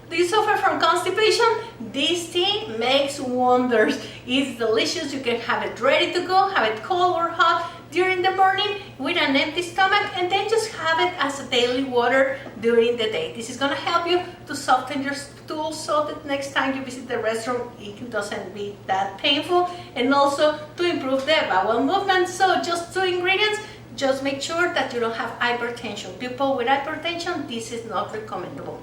Do you suffer from constipation? This tea makes wonders. It's delicious. You can have it ready to go, have it cold or hot during the morning with an empty stomach, and then just have it as a daily water during the day. This is going to help you to soften your stool so that next time you visit the restroom it doesn't be that painful, and also to improve the bowel movement. So just 2 ingredients. Just make sure that you don't have hypertension. People with hypertension, this is not recommendable.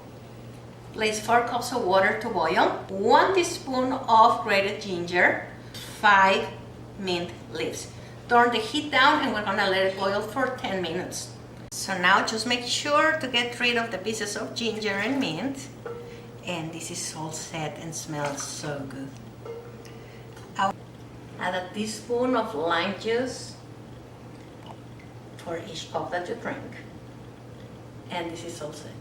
Place 4 cups of water to boil, 1 teaspoon of grated ginger, 5 mint leaves. Turn the heat down and we're gonna let it boil for 10 minutes. So now just make sure to get rid of the pieces of ginger and mint. And this is all set and smells so good. Add a teaspoon of lime juice for each cup that you drink. And this is all set.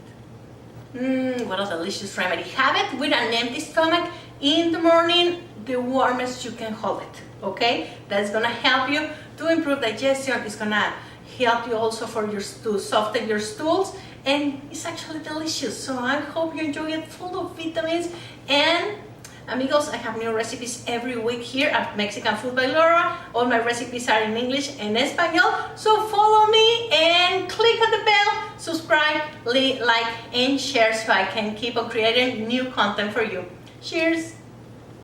What a delicious remedy. Have it with an empty stomach in the morning, the warmest you can hold it, okay? That's gonna help you to improve digestion. It's gonna help you also to soften your stools, and it's actually delicious. So I hope you enjoy it, full of vitamins. And amigos, I have new recipes every week here at Mexican Food by Laura. All my recipes are in English and Espanol, so follow me and click on the bell, subscribe, like, and share so I can keep on creating new content for you. Cheers!